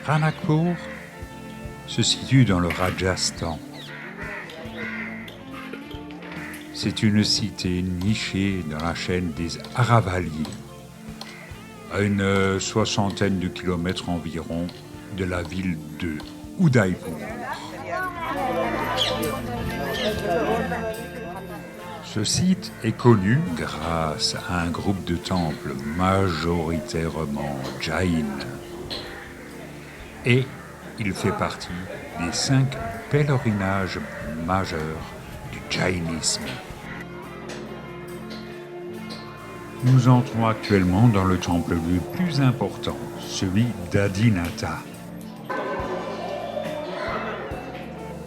Ranakpur se situe dans le Rajasthan. C'est une cité nichée dans la chaîne des Aravallis, à une soixantaine de kilomètres environ de la ville de Udaipur. Ce site est connu grâce à un groupe de temples majoritairement jaïns. Et il fait partie des 5 pèlerinages majeurs du jaïnisme. Nous entrons actuellement dans le temple le plus important, celui d'Adinata.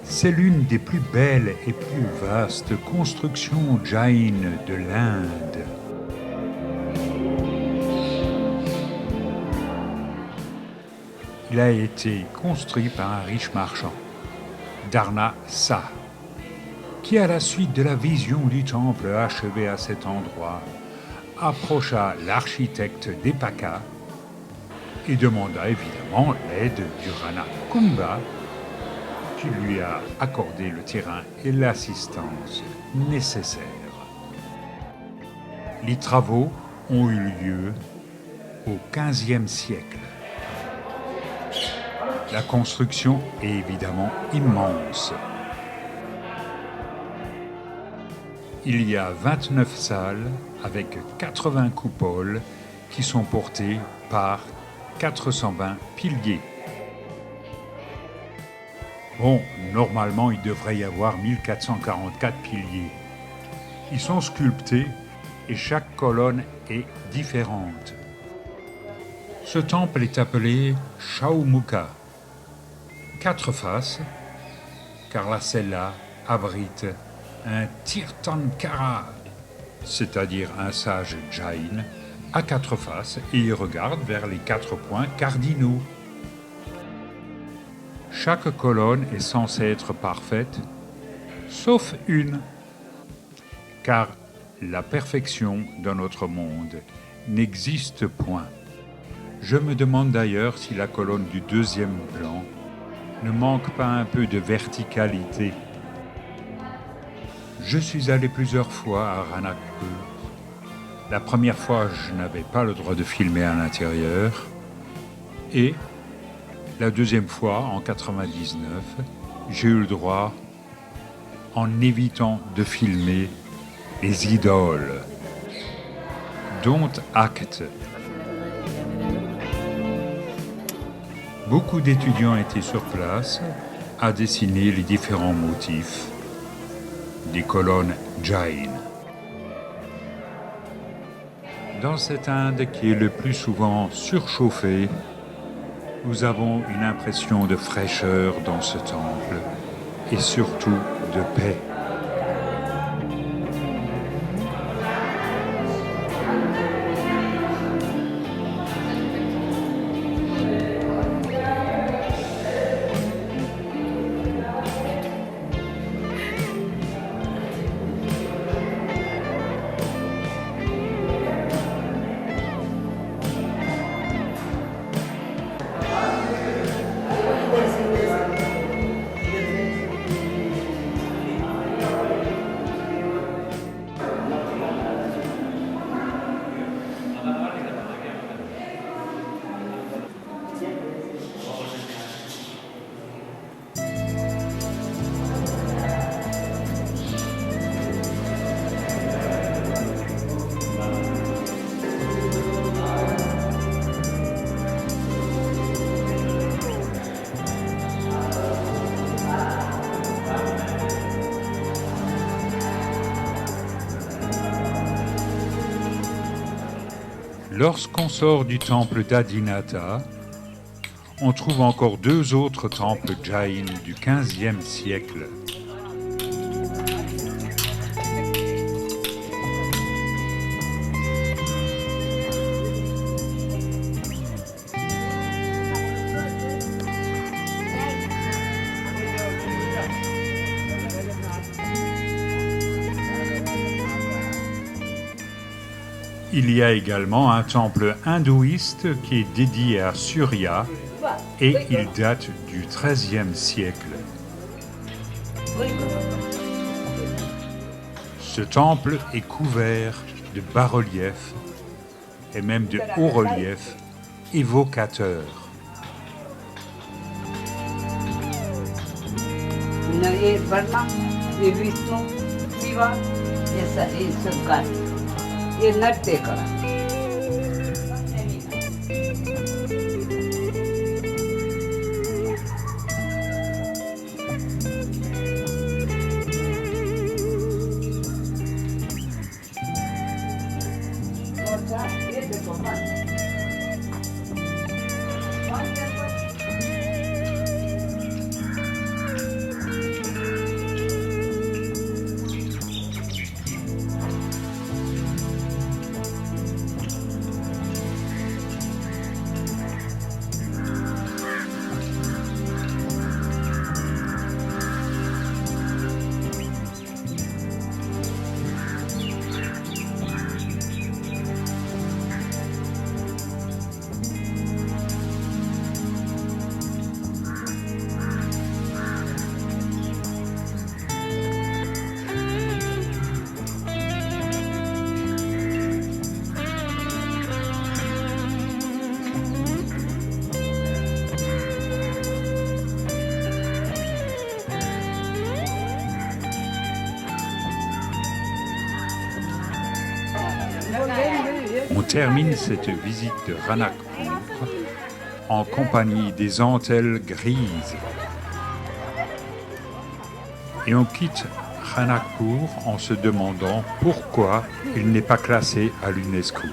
C'est l'une des plus belles et plus vastes constructions jaïnes de l'Inde. Il a été construit par un riche marchand, Dharna Shah, qui, à la suite de la vision du temple achevé à cet endroit, approcha l'architecte Depaka et demanda évidemment l'aide du Rana Kumbha, qui lui a accordé le terrain et l'assistance nécessaires. Les travaux ont eu lieu au XVe siècle. La construction est évidemment immense. Il y a 29 salles avec 80 coupoles qui sont portées par 420 piliers. Bon, normalement, il devrait y avoir 1444 piliers. Ils sont sculptés et chaque colonne est différente. Ce temple est appelé Chaumukha, 4 faces, car la cella abrite un Tirthankara, c'est-à-dire un sage jain, à 4 faces et il regarde vers les 4 points cardinaux. Chaque colonne est censée être parfaite, sauf une, car la perfection dans notre monde n'existe point. Je me demande d'ailleurs si la colonne du 2e plan ne manque pas un peu de verticalité. Je suis allé plusieurs fois à Ranakpur. La première fois, je n'avais pas le droit de filmer à l'intérieur. Et la deuxième fois, en 99, j'ai eu le droit, en évitant de filmer les idoles. Don't act. Beaucoup d'étudiants étaient sur place à dessiner les différents motifs des colonnes jain. Dans cette Inde qui est le plus souvent surchauffée, nous avons une impression de fraîcheur dans ce temple et surtout de paix. Lorsqu'on sort du temple d'Adinata, on trouve encore 2 autres temples jains du XVe siècle. Il y a également un temple hindouiste qui est dédié à Surya et il date du XIIIe siècle. Ce temple est couvert de bas-reliefs et même de hauts-reliefs évocateurs. ये ब्रह्मा, ये विष्णु, शिवा, ये सब का ये नृत्य करा। ये देखो On termine cette visite de Ranakpur en compagnie des Antilles grises. Et on quitte Ranakpur en se demandant pourquoi il n'est pas classé à l'UNESCO.